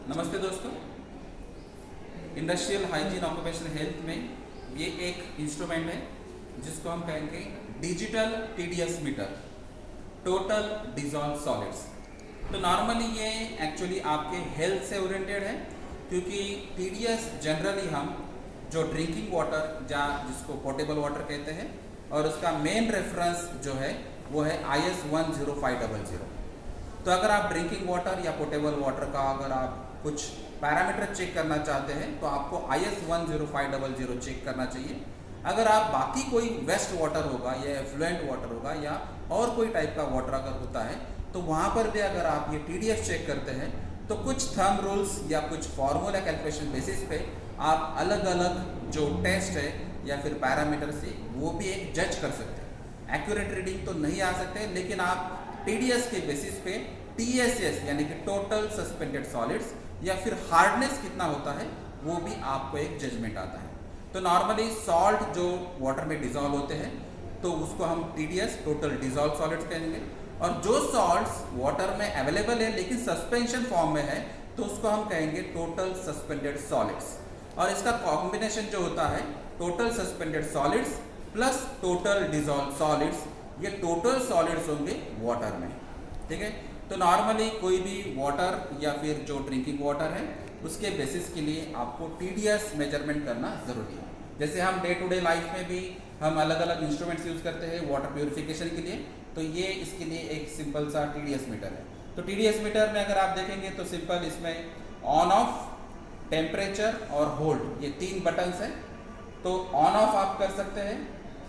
नमस्ते दोस्तों। Industrial hygiene occupational health में ये एक इंस्ट्रूमेंट है जिसको हम कहेंगे digital TDS meter, total dissolve solids. तो नॉर्मली ये एक्चुअली आपके हेल्थ से ओरिएंटेड है, क्योंकि टीडीएस जनरली हम जो ड्रिंकिंग वाटर या जिसको पोर्टेबल वाटर कहते हैं, और उसका मेन रेफरेंस जो है वो है IS 10500। तो अगर आप ड्रिंकिंग वाटर या पोर्टेबल वाटर का अगर आप कुछ पैरामीटर चेक करना चाहते हैं तो आपको IS 10500 चेक करना चाहिए। अगर आप बाकी कोई वेस्ट वाटर होगा या एफ्लुएंट वाटर होगा या और कोई टाइप का वाटर अगर होता है तो वहाँ पर भी अगर आप ये TDS चेक करते हैं तो कुछ थंब रूल्स या कुछ फार्मूला कैलकुलेशन बेसिस पे आप अलग अलग जो टेस्ट है या फिर पैरामीटर से वो भी एक जज कर सकते हैं। एक्यूरेट रीडिंग तो नहीं आ सकते, लेकिन आप TDS के बेसिस पे TSS यानी कि टोटल सस्पेंडेड सॉलिड्स या फिर हार्डनेस कितना होता है वो भी आपको एक जजमेंट आता है। तो नॉर्मली सॉल्ट जो वाटर में डिजॉल्व होते हैं तो उसको हम TDS टोटल डिजॉल्व सॉलिड्स कहेंगे, और जो सॉल्ट्स वाटर में अवेलेबल है लेकिन सस्पेंशन फॉर्म में है तो उसको हम कहेंगे टोटल सस्पेंडेड सॉलिड्स। और इसका कॉम्बिनेशन जो होता है total suspended solids plus total dissolve solids, ये टोटल सॉलिड्स होंगे वाटर में। ठीक है, तो नॉर्मली कोई भी वाटर या फिर जो ड्रिंकिंग वाटर है उसके बेसिस के लिए आपको TDS मेजरमेंट करना ज़रूरी है। जैसे हम डे टू डे लाइफ में भी हम अलग अलग इंस्ट्रूमेंट्स यूज़ करते हैं वाटर प्योरिफिकेशन के लिए, तो ये इसके लिए एक सिंपल सा TDS मीटर है। तो TDS मीटर में अगर आप देखेंगे तो सिंपल इसमें ऑन ऑफ, टेम्परेचर और होल्ड, ये 3 बटन्स हैं। तो ऑन ऑफ आप कर सकते हैं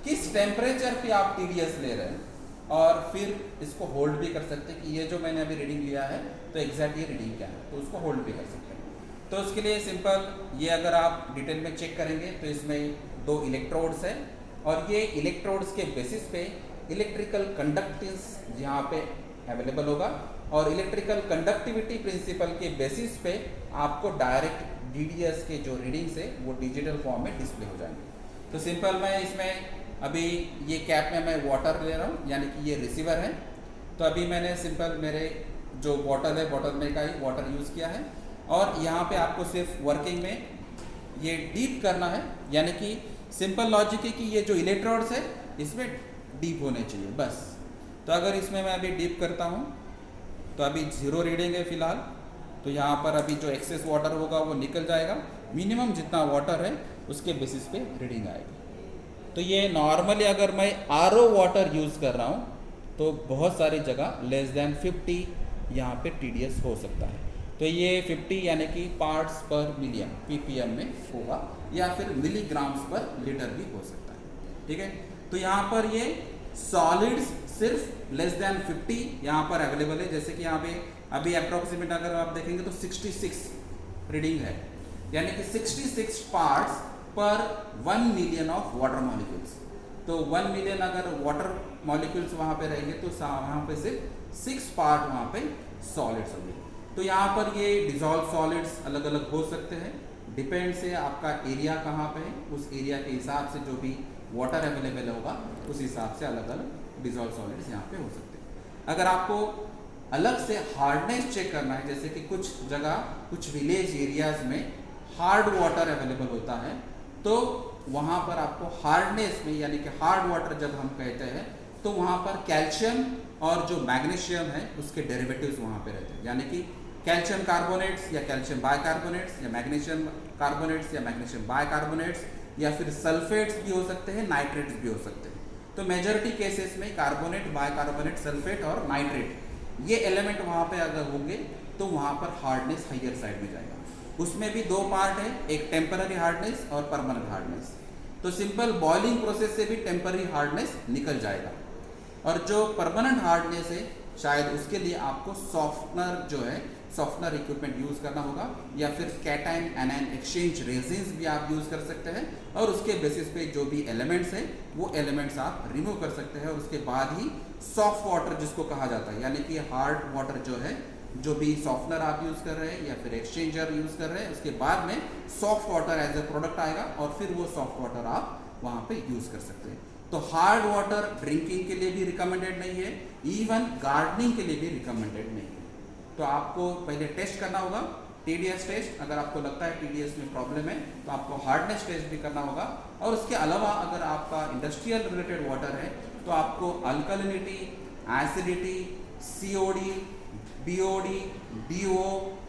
किस टेम्परेचर पे आप TDS ले रहे हैं, और फिर इसको होल्ड भी कर सकते हैं कि ये जो मैंने अभी रीडिंग लिया है तो एग्जैक्ट ये रीडिंग क्या है, तो उसको होल्ड भी कर सकते हैं। तो उसके लिए सिंपल ये अगर आप डिटेल में चेक करेंगे तो इसमें 2 इलेक्ट्रोड्स हैं, और ये इलेक्ट्रोड्स के बेसिस पे इलेक्ट्रिकल कंडक्टेंस यहाँ पे अवेलेबल होगा, और इलेक्ट्रिकल कंडक्टिविटी प्रिंसिपल के बेसिस पे आपको डायरेक्ट DDS के जो रीडिंग्स है वो डिजिटल फॉर्म में डिस्प्ले हो जाएंगे। तो सिंपल मैं इसमें अभी ये कैप में मैं वाटर ले रहा हूँ, यानी कि ये रिसीवर है। तो अभी मैंने सिंपल मेरे जो बॉटल है बॉटल में का ही वाटर यूज़ किया है, और यहाँ पे आपको सिर्फ वर्किंग में ये डीप करना है, यानी कि सिंपल लॉजिक है कि ये जो इलेक्ट्रोड्स है इसमें डीप होने चाहिए बस। तो अगर इसमें मैं अभी डीप करता हूँ तो अभी 0 रीडिंग है फिलहाल, तो यहाँ पर अभी जो एक्सेस वाटर होगा वो निकल जाएगा, मिनिमम जितना वाटर है उसके बेसिस पे रीडिंग आएगी। तो ये नॉर्मली अगर मैं RO वाटर यूज़ कर रहा हूँ तो बहुत सारी जगह लेस देन 50 यहाँ पे TDS हो सकता है। तो ये 50 यानी कि पार्ट्स पर मिलियन ppm में होगा, या फिर मिलीग्राम्स पर लीटर भी हो सकता है। ठीक है, तो यहाँ पर ये सॉलिड्स सिर्फ लेस देन 50 यहाँ पर अवेलेबल है। जैसे कि यहाँ पे अभी अप्रोक्सीमेट अगर आप देखेंगे तो 66 रीडिंग है, यानी कि 66 पार्ट्स पर 1 मिलियन ऑफ वाटर मॉलिक्यूल्स। तो 1 मिलियन अगर वाटर मॉलिक्यूल्स वहाँ पे रहेंगे तो वहाँ पे सिर्फ 6 पार्ट वहाँ पे सॉलिड्स होंगे। तो यहाँ पर ये डिजॉल्व सॉलिड्स अलग अलग हो सकते हैं, डिपेंड से आपका एरिया कहाँ पे है, उस एरिया के हिसाब से जो भी वाटर अवेलेबल होगा उस हिसाब से अलग अलग डिजॉल्व सॉलिड्स यहाँ पे हो सकते हैं। अगर आपको अलग से हार्डनेस चेक करना है, जैसे कि कुछ जगह कुछ विलेज एरियाज में हार्ड वाटर अवेलेबल होता है, तो वहाँ पर आपको हार्डनेस में, यानी कि हार्ड वाटर जब हम कहते हैं तो वहाँ पर कैल्शियम और जो मैग्नीशियम है उसके डेरिवेटिव्स वहाँ पे रहते हैं, यानी कि कैल्शियम कार्बोनेट्स या कैल्शियम बाइकार्बोनेट्स या मैग्नीशियम कार्बोनेट्स या मैग्नीशियम बाइकार्बोनेट्स, या फिर सल्फेट्स भी हो सकते हैं, नाइट्रेट्स भी हो सकते हैं। तो मेजॉरिटी केसेस में कार्बोनेट, बाइकार्बोनेट, सल्फेट और नाइट्रेट ये एलिमेंट वहाँ पे अगर होंगे तो वहाँ पर हार्डनेस हाइयर साइड में जाएगा। उसमें भी 2 पार्ट है, एक टेम्पररी हार्डनेस और परमानेंट हार्डनेस। तो सिंपल बॉइलिंग प्रोसेस से भी टेम्पररी हार्डनेस निकल जाएगा, और जो परमानेंट हार्डनेस है शायद उसके लिए आपको सॉफ्टनर जो है सॉफ्टनर इक्विपमेंट यूज़ करना होगा, या फिर कैटाइन एनायन एक्सचेंज रेजिन्स भी आप यूज़ कर सकते हैं, और उसके बेसिस पे जो भी एलिमेंट्स हैं वो एलिमेंट्स आप रिमूव कर सकते हैं, और उसके बाद ही सॉफ्ट वाटर जिसको कहा जाता है, यानी कि हार्ड वाटर जो है, जो भी सॉफ्टनर आप यूज़ कर रहे हैं या फिर एक्सचेंजर यूज़ कर रहे हैं, उसके बाद में soft water as a product आएगा, और फिर वो सॉफ्ट वाटर आप वहाँ पे यूज़ कर सकते हैं। तो हार्ड वाटर ड्रिंकिंग के लिए भी रिकमेंडेड नहीं है, इवन गार्डनिंग के लिए भी रिकमेंडेड नहीं है। तो आपको पहले टेस्ट करना होगा TDS टेस्ट, अगर आपको लगता है TDS में प्रॉब्लम है तो आपको हार्डनेस टेस्ट भी करना होगा। और उसके अलावा अगर आपका इंडस्ट्रियल रिलेटेड वाटर है तो आपको alkalinity, acidity, COD, BOD, DO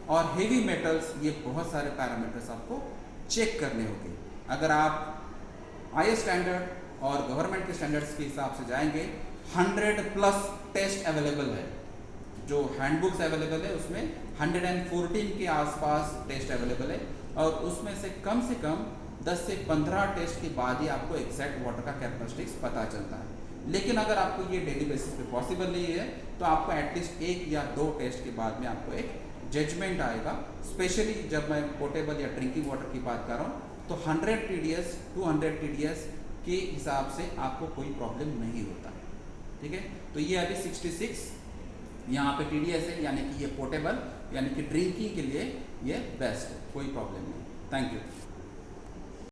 और हेवी मेटल्स, ये बहुत सारे पैरामीटर्स आपको चेक करने होंगे। अगर आप IS स्टैंडर्ड और गवर्नमेंट के स्टैंडर्ड्स के हिसाब से जाएंगे, 100+ टेस्ट अवेलेबल है। जो हैंडबुक्स अवेलेबल है उसमें 114 के आसपास टेस्ट अवेलेबल है, और उसमें से कम 10 से 15 टेस्ट के बाद ही आपको एग्जैक्ट वाटर का कैरेक्टरिस्टिक्स पता चलता है। लेकिन अगर आपको ये डेली बेसिस पे पॉसिबल नहीं है तो आपको एटलीस्ट 1 या 2 टेस्ट के बाद में आपको एक जजमेंट आएगा। स्पेशली जब मैं पोर्टेबल या ड्रिंकिंग वाटर की बात कर रहा हूँ तो 100 TDS 200 TDS के हिसाब से आपको कोई प्रॉब्लम नहीं होता है। ठीक है, तो ये अभी 66 यहाँ पे TDS है, यानी कि ये पोर्टेबल यानी कि ड्रिंकिंग के लिए ये बेस्ट है, कोई प्रॉब्लम नहीं। Thank you.